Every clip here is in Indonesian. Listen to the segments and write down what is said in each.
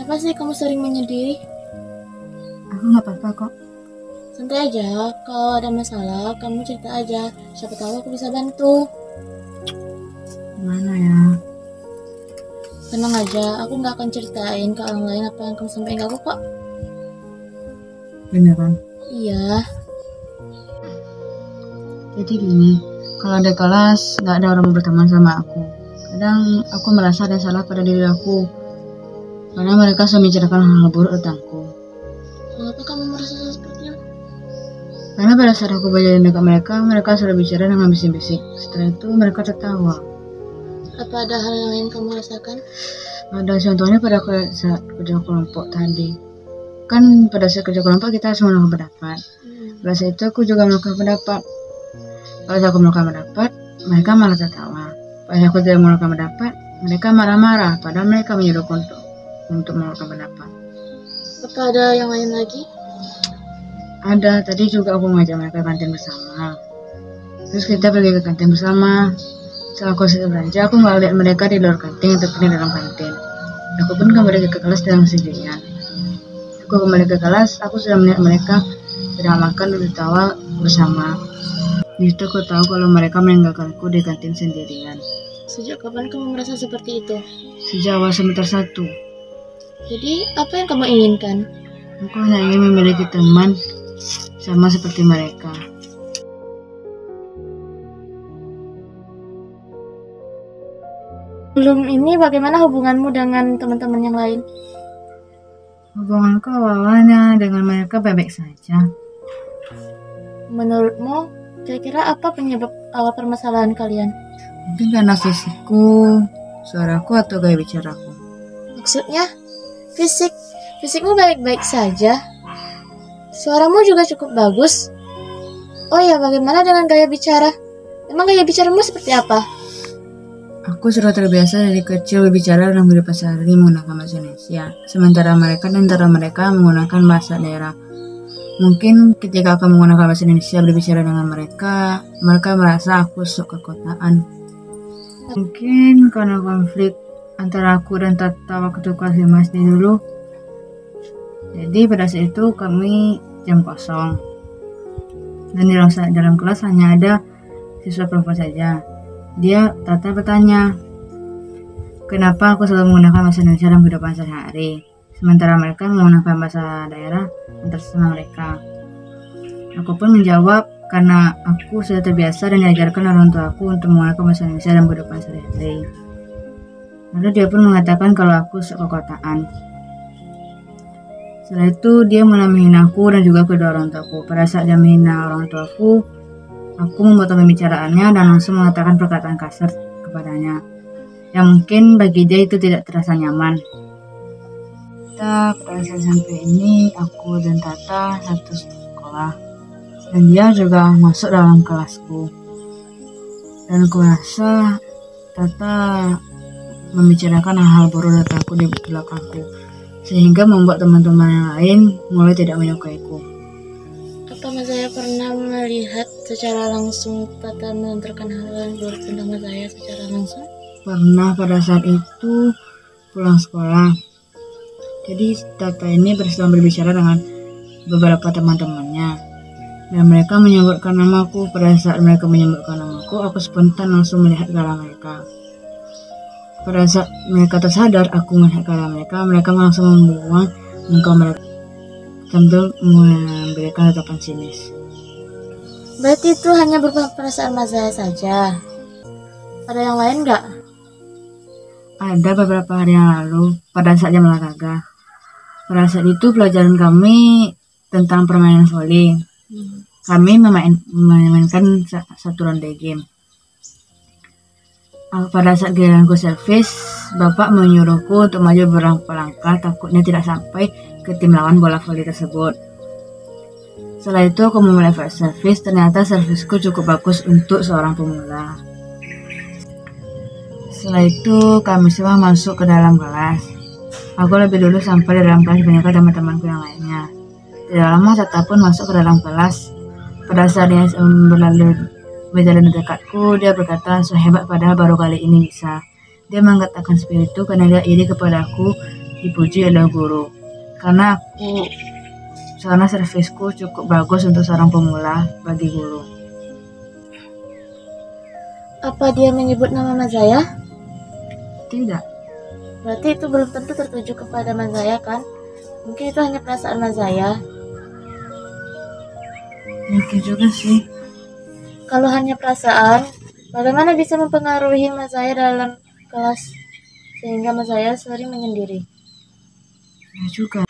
Kenapa sih kamu sering menyendiri? Aku nggak apa-apa kok. Santai aja, kalau ada masalah kamu cerita aja. Siapa tahu aku bisa bantu. Gimana ya? Tenang aja, aku nggak akan ceritain ke orang lain apa yang kamu sampaikan ke aku kok. Beneran. Iya, Jadi gini, kalau ada kelas nggak ada orang berteman sama aku. Kadang aku merasa ada salah pada diri aku. Karena mereka selalu membicarakan hal buruk tentangku. kenapa kamu merasa seperti itu? Karena pada saat aku belajar dekat mereka, mereka selalu bicara dengan bisik-bisik. Setelah itu mereka tertawa. Apa ada hal yang lain kamu rasakan? Ada contohnya pada saat kerja kelompok tadi. Kan pada saat kerja kelompok kita harus melakukan pendapat. Pada saat itu aku juga melakukan pendapat. Pada saat aku melakukan pendapat, mereka malah tertawa. Pada saat aku tidak melakukan pendapat, mereka marah-marah. Padahal mereka menyuruhku untuk melakukan pendapat. Apa ada yang lain lagi? Ada, tadi juga aku ngajak mereka ke kantin bersama. Terus kita pergi ke kantin bersama. Setelah aku selesai belanja, aku nggak lihat mereka di luar kantin, tapi di dalam kantin. Aku pun kembali ke kelas dengan sendirian. Aku kembali ke kelas, aku sudah melihat mereka sedang makan dan tertawa bersama. Di situ aku tahu kalau mereka meninggalkanku di kantin sendirian. Sejak kapan kamu merasa seperti itu? Sejak awal semester 1, Jadi, apa yang kamu inginkan? aku hanya ingin memiliki teman sama seperti mereka. Belum ini bagaimana hubunganmu dengan teman-teman yang lain? Hubunganku awalnya dengan mereka baik-baik saja. Menurutmu, kira-kira apa penyebab awal permasalahan kalian? Mungkin karena fisikku, suaraku atau gaya bicaraku. Maksudnya, fisikmu baik-baik saja. Suaramu juga cukup bagus. Oh ya, bagaimana dengan gaya bicara? Emang gaya bicaramu seperti apa? Aku sudah terbiasa dari kecil berbicara dalam kehidupan sehari menggunakan bahasa Indonesia, sementara mereka menggunakan bahasa daerah. Mungkin ketika aku menggunakan bahasa Indonesia berbicara dengan mereka merasa aku sok kekotaan. Mungkin karena konflik antara aku dan Tata waktu kelas 5 SD dulu. Jadi pada saat itu kami jam kosong. Dan di dalam kelas hanya ada siswa perempuan saja. Tata bertanya, kenapa aku selalu menggunakan bahasa Indonesia dalam kehidupan sehari, sementara mereka menggunakan bahasa daerah antar sesama mereka. Aku pun menjawab, karena aku sudah terbiasa dan diajarkan orang tua aku untuk menggunakan bahasa Indonesia dalam kehidupan sehari-hari. Lalu dia pun mengatakan kalau aku sok kekotaan. Setelah itu dia mulai menghina aku dan juga kedua orang tuaku. Pada saat dia menghina orang tuaku, aku memotong pembicaraannya dan langsung mengatakan perkataan kasar kepadanya, yang mungkin bagi dia itu tidak terasa nyaman. Pada saat sampai ini, aku dan Tata satu sekolah, dan dia juga masuk dalam kelasku. Dan aku rasa Tata membicarakan hal buruk tentangku di belakangku, sehingga membuat teman-teman yang lain mulai tidak menyukaiku. Apa Mas Zaya pernah melihat secara langsung Tata melontarkan hal buruk tentang Mas Zaya secara langsung? Pernah pada saat itu pulang sekolah. Jadi Tata ini sedang berbicara dengan beberapa teman-temannya. Dan mereka menyebutkan namaku. Pada saat mereka menyebutkan namaku, aku spontan langsung melihat ke arah mereka. Pada saat mereka tersadar aku melihat ke arah mereka, mereka langsung membuang muka mereka sambil memberikan tatapan sinis. Berarti itu hanya berupa perasaan Mas Zaya saja. Ada yang lain nggak? Ada beberapa hari yang lalu pada saat jam olahraga. Pada saat itu pelajaran kami tentang permainan voli. Kami memainkan satu ronde game. Pada saat giliranku servis, bapak menyuruhku untuk maju beberapa langkah, takutnya tidak sampai ke tim lawan bola voli tersebut. Setelah itu aku memulai servis, ternyata servisku cukup bagus untuk seorang pemula. Setelah itu kami semua masuk ke dalam kelas. Aku lebih dulu sampai di dalam kelas dibandingkan teman-temanku yang lainnya. Tidak lama Tata pun masuk ke dalam kelas. Pada saat dia berjalan di dekatku, dia berkata, "So hebat padahal baru kali ini bisa." Dia mengatakan seperti itu karena dia iri kepada aku dipuji oleh guru. Karena servisku cukup bagus untuk seorang pemula bagi guru. Apa dia menyebut nama Mazaya? Tidak. Berarti itu belum tentu tertuju kepada Mazaya kan? Mungkin itu hanya perasaan Mazaya. Mungkin juga sih. Kalau hanya perasaan, bagaimana bisa mempengaruhi Mazaya dalam kelas sehingga Mazaya sering menyendiri? Ya juga.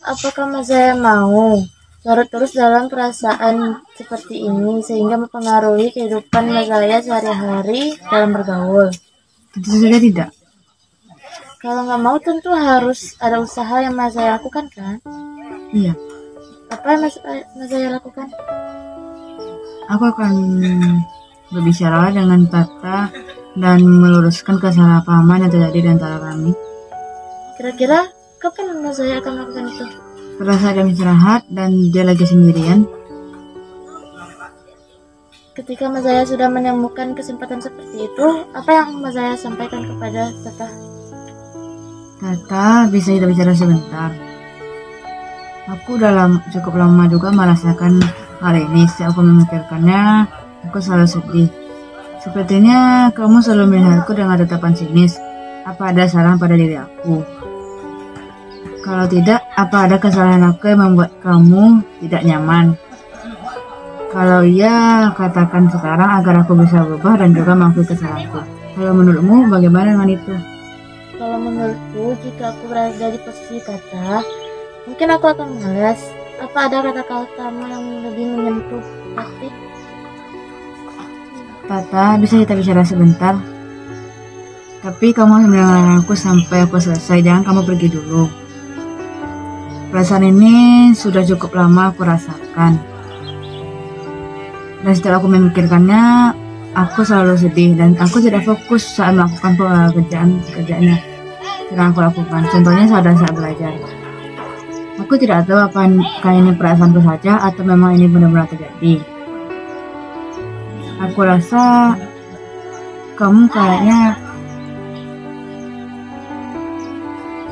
Apakah Mazaya mau larut terus dalam perasaan seperti ini sehingga mempengaruhi kehidupan Mazaya sehari-hari dalam bergaul? Tentu saja tidak. Kalau nggak mau tentu harus ada usaha yang Mazaya lakukan kan? Iya. Apa yang Mazaya lakukan? Aku akan berbicara dengan Tata dan meluruskan kesalahpahaman yang terjadi di antara kami. Kira-kira kapan Mazaya akan melakukan itu? Pada saat jam istirahat dan dia lagi sendirian. Ketika Mazaya sudah menemukan kesempatan seperti itu, apa yang Mazaya sampaikan kepada Tata? Tata, bisa kita bicara sebentar? Aku cukup lama juga merasakan hal ini. Setiap aku memikirkannya, aku selalu sedih. Sepertinya kamu selalu melihatku dengan tatapan sinis. Apa ada salah pada diri aku? Kalau tidak, apa ada kesalahan aku yang membuat kamu tidak nyaman? Kalau iya, katakan sekarang agar aku bisa berubah dan juga mengakui kesalahanku. Kalau menurutmu, bagaimana dengan itu? Kalau menurutku, jika aku berada di posisi Tata, mungkin aku akan malas. Apa ada kata-katamu yang lebih menyentuh hati? Tata, bisa kita bicara sebentar? Tapi kamu harus mendengarkan aku sampai aku selesai. Jangan kamu pergi dulu. Perasaan ini sudah cukup lama aku rasakan. Dan setelah aku memikirkannya, aku selalu sedih dan aku tidak fokus saat melakukan pekerjaannya yang aku lakukan. Contohnya saat belajar. Aku tidak tahu apakah ini perasaanku saja atau memang ini benar-benar terjadi. Aku rasa kamu kayaknya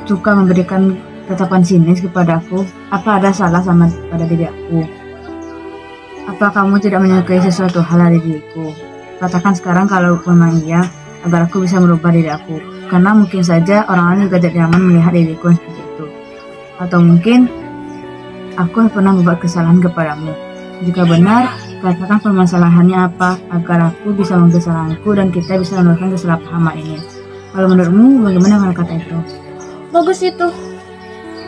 suka memberikan tatapan sinis kepada aku. Apa ada salah sama pada diri aku? Apa kamu tidak menyukai sesuatu hal dari diriku? Katakan sekarang kalau memang iya, agar aku bisa merubah diri aku. Karena mungkin saja orang lain juga tidak nyaman melihat diriku seperti itu. Atau mungkin aku pernah membuat kesalahan kepadamu. Jika benar, katakan permasalahannya apa agar aku bisa mengakui kesalahanku dan kita bisa menemukan kesalahpahaman ini. Kalau menurutmu, bagaimana kata itu? Bagus itu.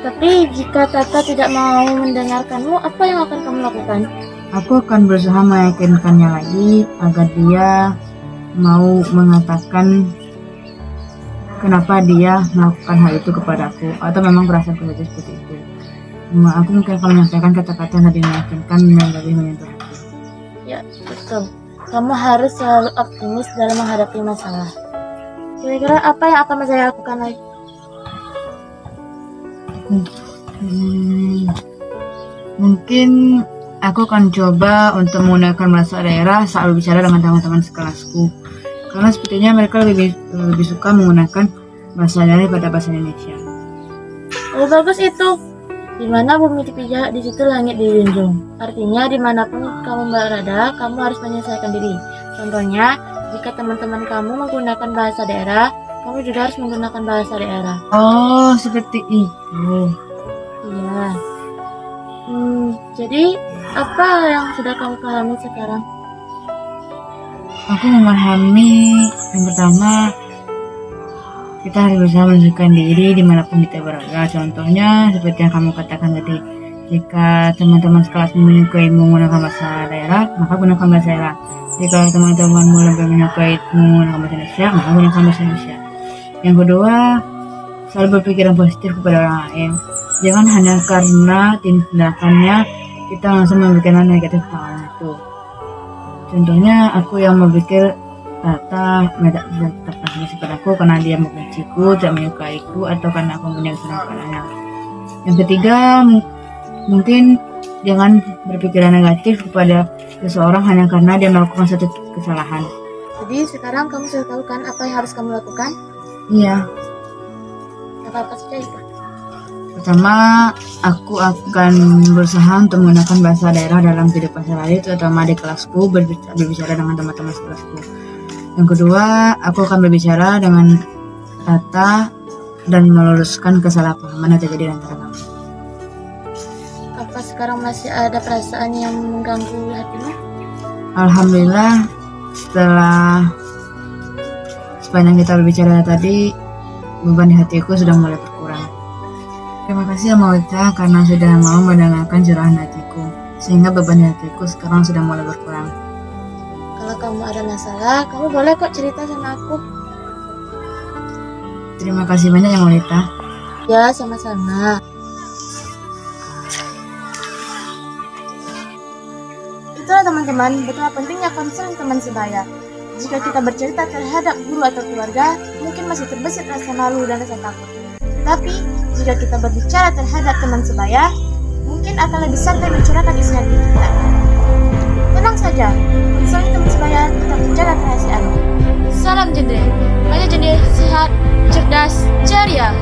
Tapi jika Tata tidak mau mendengarkanmu, apa yang akan kamu lakukan? Aku akan berusaha meyakinkannya lagi agar dia mau mengatakan kenapa dia melakukan hal itu kepadaku, atau memang perasaan saja seperti itu. Aku mungkin akan menyampaikan kata-kata yang lebih meyakinkan dan lebih menyentuh hati. Ya, betul. Kamu harus selalu optimis dalam menghadapi masalah. Kira-kira apa yang akan saya lakukan lagi? Mungkin aku akan coba untuk menggunakan bahasa daerah saat berbicara dengan teman-teman sekelasku. Karena sepertinya mereka lebih suka menggunakan bahasa daerah daripada bahasa Indonesia. Oh, bagus itu. Di mana bumi dipijak, di situ langit dijunjung. Artinya dimanapun kamu berada, kamu harus menyelesaikan diri. Contohnya, jika teman-teman kamu menggunakan bahasa daerah, kamu juga harus menggunakan bahasa daerah. Oh, seperti itu. Iya. Jadi apa yang sudah kamu pahami sekarang? Aku memahami yang pertama, kita harus berusaha menunjukkan diri dimanapun kita berada. Contohnya seperti yang kamu katakan tadi, jika teman-teman sekelas menyukai menggunakan bahasa daerah, maka gunakan bahasa daerah. Jika teman-temanmu lebih menyukai menggunakan bahasa Indonesia, maka gunakan bahasa Indonesia. Yang kedua, selalu berpikiran positif kepada orang lain. Jangan hanya karena tindakannya kita langsung memberikan negatif ke orang itu. Contohnya aku yang berpikir Tata tetap kasih padaku karena dia membenciku, tidak menyukaiku, atau karena aku punya kesalahan padanya. Yang ketiga, mungkin jangan berpikiran negatif kepada seseorang hanya karena dia melakukan satu kesalahan. Jadi sekarang kamu sudah tahu kan apa yang harus kamu lakukan? Iya. Apa saja itu? Pertama, aku akan berusaha untuk menggunakan bahasa daerah dalam kehidupan sehari-hari, terutama di kelasku, berbicara dengan teman-teman kelasku. Yang kedua, aku akan berbicara dengan rata dan meluruskan kesalahpahaman yang terjadi antara kami. Apa sekarang masih ada perasaan yang mengganggu hatimu? Alhamdulillah, setelah sepanjang kita berbicara tadi, beban di hatiku sudah mulai berkurang. Terima kasih Maulita karena sudah mau mendengarkan curahan hatiku, sehingga beban di hatiku sekarang sudah mulai berkurang. Kalau kamu ada masalah, kamu boleh kok cerita sama aku. Terima kasih banyak ya Maulita. Ya, sama-sama. Itulah teman-teman, betapa pentingnya konseling teman sebaya. Jika kita bercerita terhadap guru atau keluarga, mungkin masih terbesit rasa malu dan rasa takut. Tetapi, jika kita berbicara terhadap teman sebaya, mungkin akan lebih santai mencurahkan isi hati kita. Tenang saja, konseling teman sebaya tetap menjaga kerahasiaan. Salam jendre, banyak jendre, sehat, cerdas, ceria.